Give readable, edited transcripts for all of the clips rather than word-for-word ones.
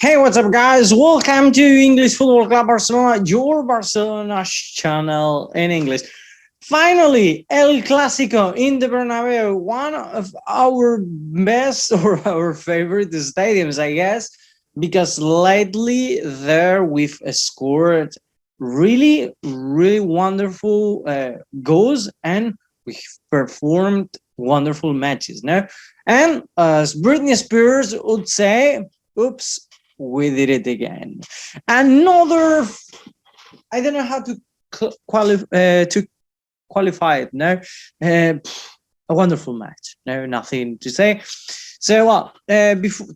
Hey, what's up, guys? Welcome to English Football Club Barcelona, your Barcelona channel in English. Finally, El Clásico in the Bernabeu, one of our best or our favorite stadiums, I guess, because lately there we've scored really wonderful goals and we've performed wonderful matches. No, and as Britney Spears would say, "Oops, we did it again." Another, I don't know how to qualify it. No, a wonderful match. No, nothing to say. So, before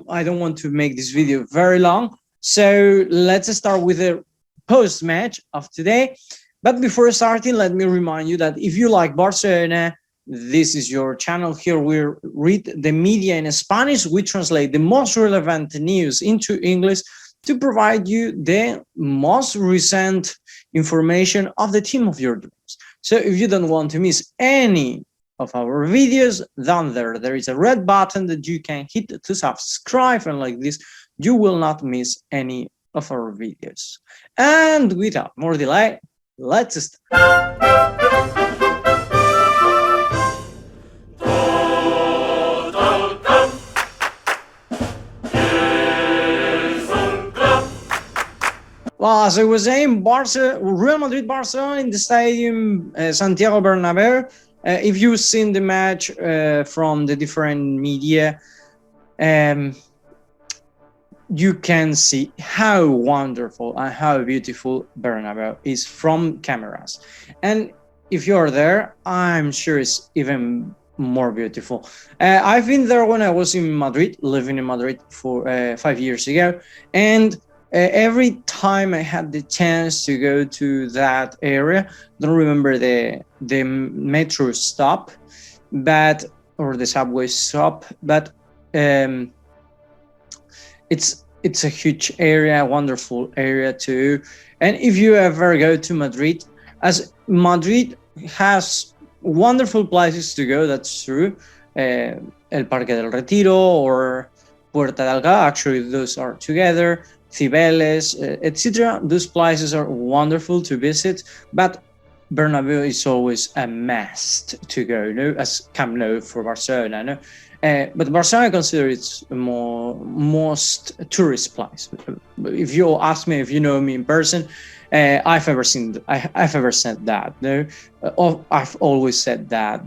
I don't want to make this video very long. So let's start with the post match of today. But before starting, let me remind you that if you like Barcelona, this is your channel. Here we read the media in Spanish. We translate the most relevant news into English to provide you the most recent information of the team of your dreams. So if you don't want to miss any of our videos, down there is a red button that you can hit to subscribe, and like this you will not miss any of our videos. And without more delay, let's start. Well, as I was saying, Real Madrid Barcelona in the stadium Santiago Bernabeu. If you've seen the match from the different media, you can see how wonderful and how beautiful Bernabeu is from cameras. And if you're there, I'm sure it's even more beautiful. I've been there when I was in Madrid, living in Madrid for 5 years ago, and every time I had the chance to go to that area, don't remember the metro stop, or the subway stop, but it's a huge area, wonderful area too. And if you ever go to Madrid, as Madrid has wonderful places to go, that's true. El Parque del Retiro or Puerta de Alcalá, actually those are together. Cibeles, etc. Those places are wonderful to visit, but Bernabeu is always a must to go, no? As Camp Nou for Barcelona, no? But Barcelona I consider it's most tourist place. If you ask me, if you know me in person, I've ever said that. No, I've always said that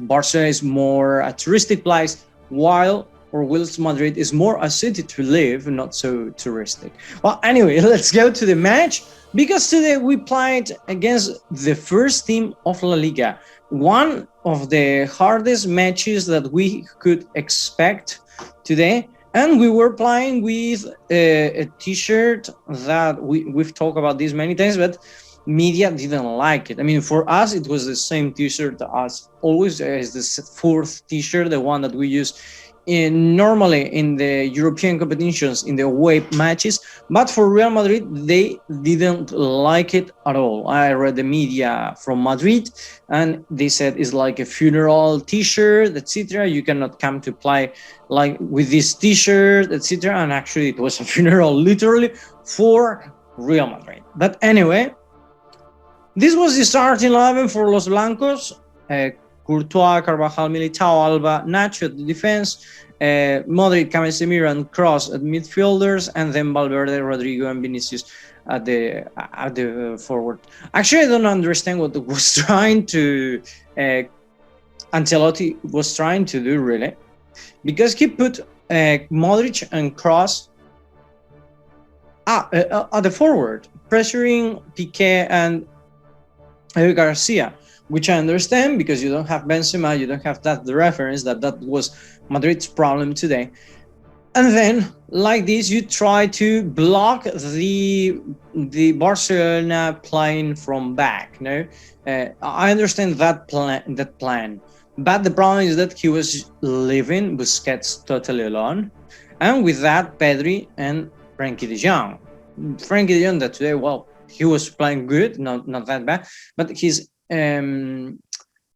Barcelona is more a touristic place, whilst Madrid is more a city to live, not so touristic. Well, anyway, let's go to the match, because today we played against the first team of La Liga, one of the hardest matches that we could expect today. And we were playing with a t-shirt that we've talked about this many times, but media didn't like it. I mean, for us, it was the same t-shirt as always. Is the fourth t-shirt, the one that we use normally in the European competitions, in the away matches. But for Real Madrid, they didn't like it at all. I read the media from Madrid, and they said it's like a funeral t-shirt, etc. You cannot come to play like with this t-shirt, etc. And actually, it was a funeral, literally, for Real Madrid. But anyway, this was the starting 11 for Los Blancos. Courtois, Carvajal, Militao, Alba, Nacho at the defense, Modric, Casemiro, and Kroos at midfielders, and then Valverde, Rodrigo, and Vinicius at the forward. Actually, I don't understand what was trying to Ancelotti was trying to do, really, because he put Modric and Kroos at the forward, pressuring Piqué and Garcia, which I understand, because you don't have Benzema, you don't have the reference that was Madrid's problem today. And then, like this, you try to block the Barcelona playing from back. No, I understand that plan, but the problem is that he was leaving Busquets totally alone, and with that, Pedri and Frenkie de Jong. Frenkie de Jong, that today, well, he was playing good, not that bad, but his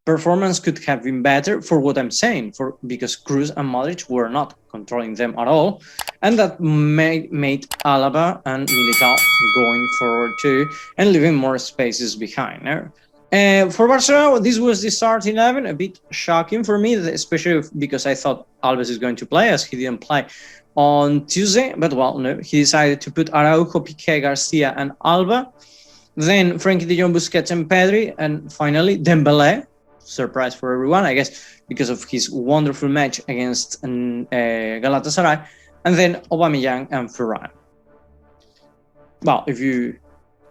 performance could have been better for what I'm saying, because Kroos and Modric were not controlling them at all, and that made Alba and Militao going forward too and leaving more spaces behind. For Barcelona, this was the starting 11, a bit shocking for me, especially because I thought Alves is going to play, as he didn't play on Tuesday, but well, no, he decided to put Araujo, Piqué, Garcia, and Alba. Then Frenkie de Jong, Busquets, and Pedri, and finally Dembélé. Surprise for everyone, I guess, because of his wonderful match against Galatasaray, and then Aubameyang and Ferran. Well, if you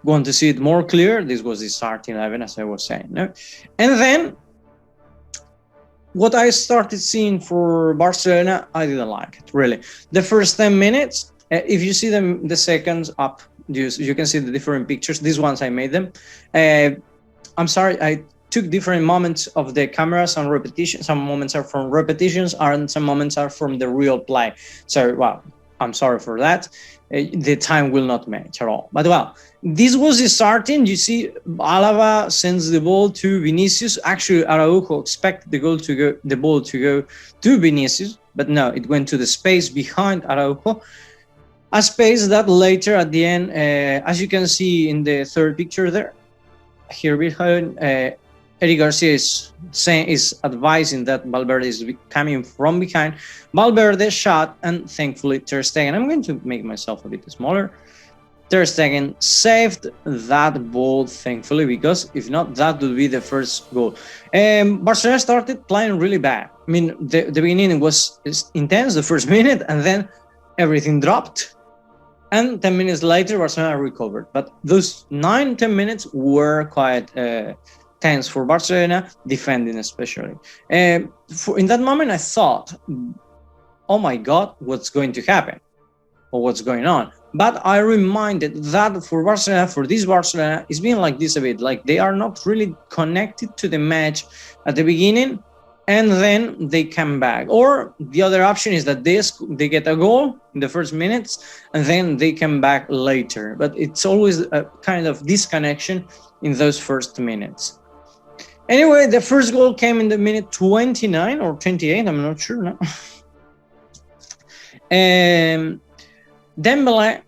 want to see it more clear, this was the starting 11, as I was saying. No? And then what I started seeing for Barcelona, I didn't like it, really. The first 10 minutes, if you see them, the seconds up, you can see the different pictures. These ones, I made them. I'm sorry, I took different moments of the cameras and repetitions. Some moments are from repetitions, and some moments are from the real play. So, well, I'm sorry for that. The time will not match at all. But, well, this was the starting. You see, Alaba sends the ball to Vinicius. Actually, Araujo expected the ball to go to Vinicius, but no, it went to the space behind Araujo. A space that later at the end, as you can see in the third picture there, here behind, Eric Garcia is advising that Valverde is coming from behind. Valverde shot, and thankfully Ter Stegen, I'm going to make myself a bit smaller. Ter Stegen saved that ball, thankfully, because if not, that would be the first goal. Barcelona started playing really bad. I mean, the beginning was intense, the first minute, and then everything dropped. And 10 minutes later, Barcelona recovered. But those 9-10 minutes were quite tense for Barcelona, defending especially. In that moment, I thought, oh my God, what's going to happen? Or what's going on? But I reminded that for Barcelona, for this Barcelona, it's been like this a bit. Like they are not really connected to the match at the beginning, and then they come back. Or the other option is that they get a goal in the first minutes, and then they come back later. But it's always a kind of disconnection in those first minutes. Anyway, the first goal came in the minute 29 or 28, I'm not sure now. Dembélé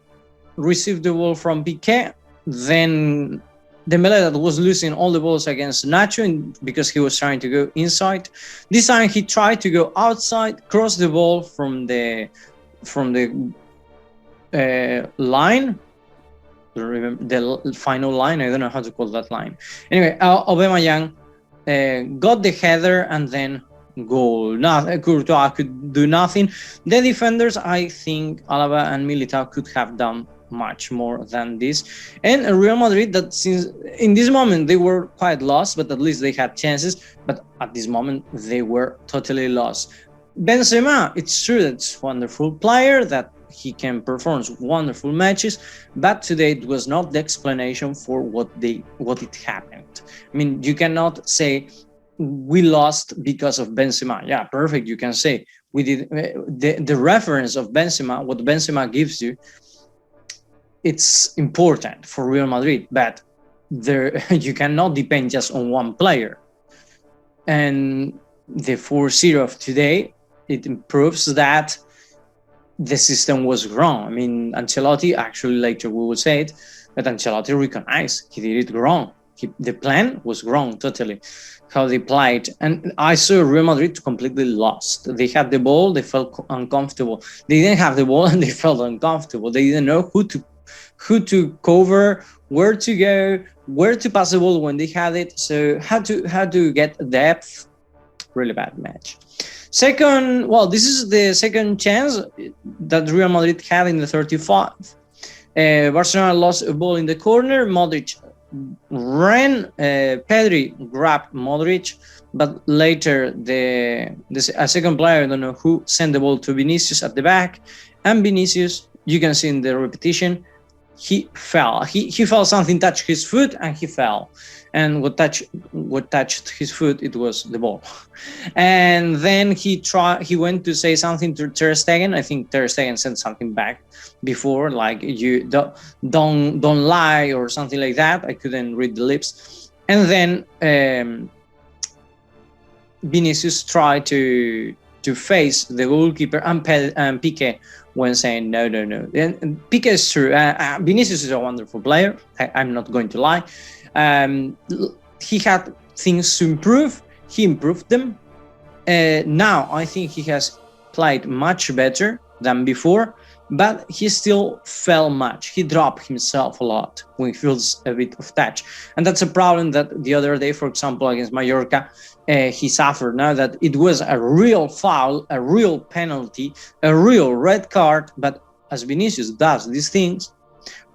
received the ball from Piqué, then Dembélé that was losing all the balls against Nacho because he was trying to go inside. This time he tried to go outside, cross the ball from the line, the final line. I don't know how to call that line. Anyway, Aubameyang got the header and then goal. Courtois could do nothing. The defenders, I think Alba and Militao could have done much more than this. And Real Madrid, that since in this moment they were quite lost, but at least they had chances. But at this moment they were totally lost. Benzema, it's true that it's a wonderful player, that he can perform wonderful matches, but today it was not the explanation for what it happened. I mean, you cannot say we lost because of Benzema. Yeah, perfect. You can say we did. The reference of Benzema, what Benzema gives you, it's important for Real Madrid, but you cannot depend just on one player. And the 4-0 of today, it proves that the system was wrong. I mean, Ancelotti, actually later we will say it, but Ancelotti recognized he did it wrong. The plan was wrong totally, how they played. And I saw Real Madrid completely lost. They had the ball, they felt uncomfortable. They didn't have the ball and they felt uncomfortable. They didn't know who to cover, where to go, where to pass the ball when they had it. So how to get depth. Really bad match. Second, well, this is the second chance that Real Madrid had in the 35. Barcelona lost a ball in the corner. Modric ran. Pedri grabbed Modric, but later a second player, I don't know who, sent the ball to Vinicius at the back, and Vinicius, you can see in the repetition, he fell. He fell. Something touched his foot, and he fell. And what touched his foot, it was the ball. And then he went to say something to Ter Stegen. I think Ter Stegen said something back before, like you don't lie or something like that. I couldn't read the lips. And then Vinicius tried to face the goalkeeper, and Piqué when saying no. And Piqué is true. Vinicius is a wonderful player. I'm not going to lie. He had things to improve. He improved them. Now I think he has played much better than before, but he still fell much. He dropped himself a lot when he feels a bit of touch. And that's a problem that the other day, for example, against Mallorca, he suffered. Now that it was a real foul, a real penalty, a real red card, but as Vinicius does these things,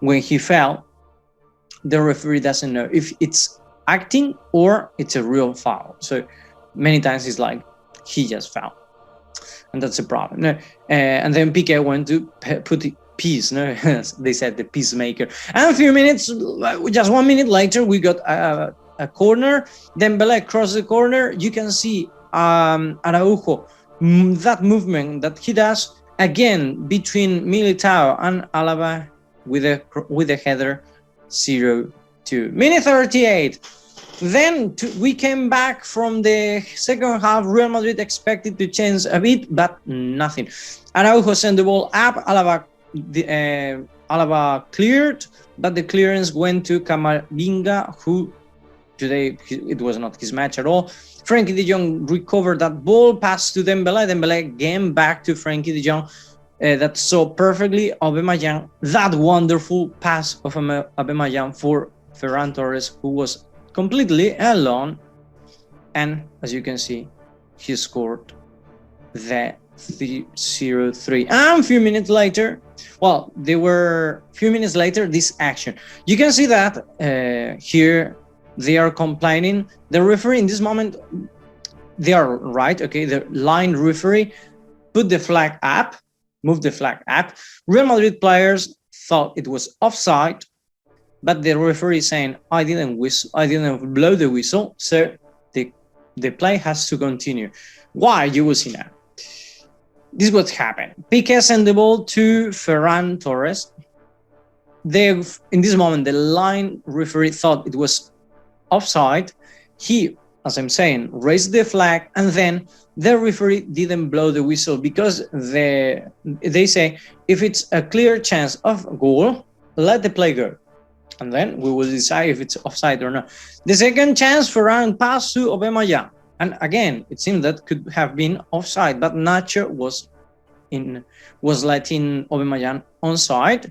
when he fell, the referee doesn't know if it's acting or it's a real foul. So many times it's like, he just fell. And that's a problem. And then Piqué went to put peace. They said the peacemaker. And a few minutes, just 1 minute later, we got a corner. Dembélé crossed the corner. You can see Araujo, that movement that he does again between Militao and Alba with a header 0-2. Minute 38. Then we came back from the second half. Real Madrid expected to change a bit, but nothing. Araujo sent the ball up. Alba cleared, but the clearance went to Camavinga, who today it was not his match at all. Frenkie de Jong recovered that ball, passed to Dembélé. Dembélé again back to Frenkie de Jong. That saw perfectly Aubameyang. That wonderful pass of Aubameyang for Ferran Torres, who was completely alone, and as you can see, he scored the 0-3. And a few minutes later, this action. You can see that here they are complaining. The referee in this moment, they are right, okay? The line referee put the flag up, moved the flag up. Real Madrid players thought it was offside, but the referee is saying, I didn't blow the whistle, so the play has to continue. Why? You will see now. This is what happened. Piqué sent the ball to Ferran Torres. In this moment, the line referee thought it was offside. He, as I'm saying, raised the flag, and then the referee didn't blow the whistle because they say, if it's a clear chance of goal, let the play go. And then we will decide if it's offside or not. The second chance, Ferran passed to Aubameyang. And again, it seemed that could have been offside, but Nacho was letting Aubameyang onside.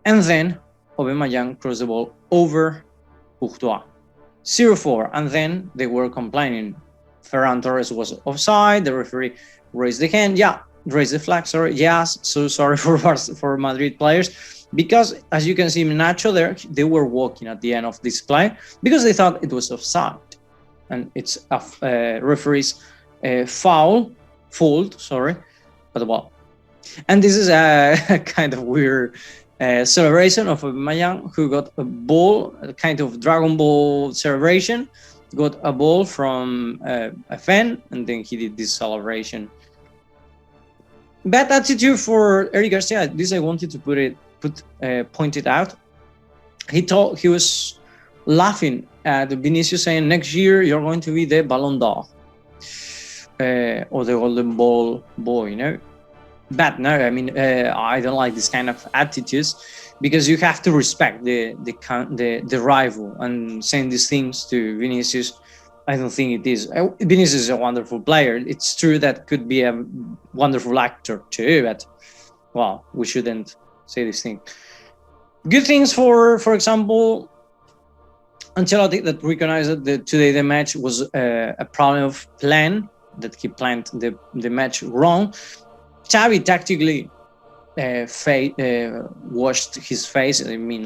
And then Aubameyang crossed the ball over Courtois. 0-4. And then they were complaining. Ferran Torres was offside. The referee raised the hand. Raised the flag, sorry. Yes, so sorry for Madrid players. Because, as you can see, Nacho there, they were walking at the end of this play because they thought it was offside. And it's a referee's fault, but well. And this is a kind of weird celebration of Aubameyang, who got a ball, a kind of Dragon Ball celebration, got a ball from a fan, and then he did this celebration. Bad attitude for Eric Garcia. This I wanted to point it out. He was laughing at Vinicius, saying, next year you're going to be the Ballon d'Or or the Golden Ball boy, But no, I mean, I don't like this kind of attitudes, because you have to respect the rival, and saying these things to Vinicius, I don't think it is. Vinicius is a wonderful player. It's true that could be a wonderful actor too, but well, we shouldn't say this thing. Good things for example, Ancelotti, that recognized that today the match was a problem of plan, that he planned the match wrong. Xavi tactically washed his face. I mean,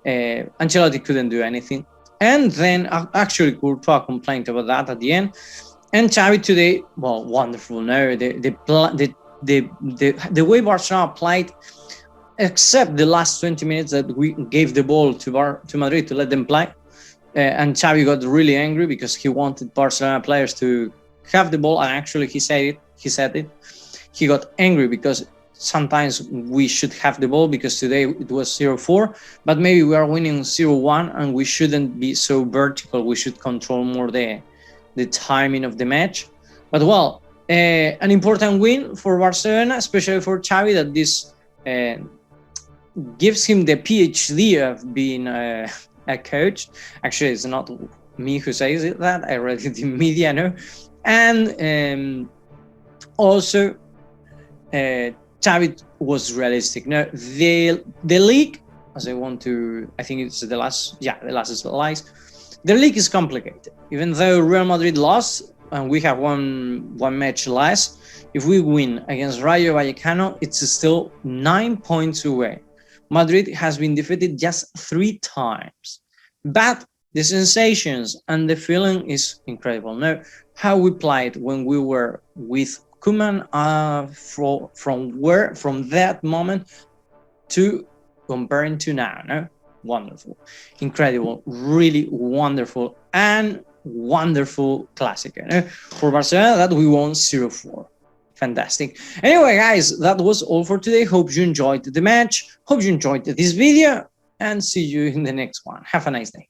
Ancelotti couldn't do anything. And then actually Courtois complained about that at the end. And Xavi today, well, wonderful. No, the way Barcelona played, except the last 20 minutes that we gave the ball to Madrid to let them play. And Xavi got really angry because he wanted Barcelona players to have the ball, and actually he said it. He got angry because sometimes we should have the ball, because today it was 0-4, but maybe we are winning 0-1 and we shouldn't be so vertical. We should control more the the timing of the match. But well, an important win for Barcelona, especially for Xavi, that this gives him the PhD of being a coach. Actually, it's not me who says it, that I read it in media, no? And also, Xavi was realistic. No, the league, as I think it's the last slide. The league is complicated. Even though Real Madrid lost and we have one match less, if we win against Rayo Vallecano, it's still 9 points away. Madrid has been defeated just 3 times. But the sensations and the feeling is incredible. Now, how we played when we were with Koeman, from that moment to comparing to now, no? Wonderful, incredible, really wonderful, and wonderful classic, no? For Barcelona that we won 0-4. Fantastic. Anyway, guys, that was all for today. Hope you enjoyed the match. Hope you enjoyed this video, and see you in the next one. Have a nice day.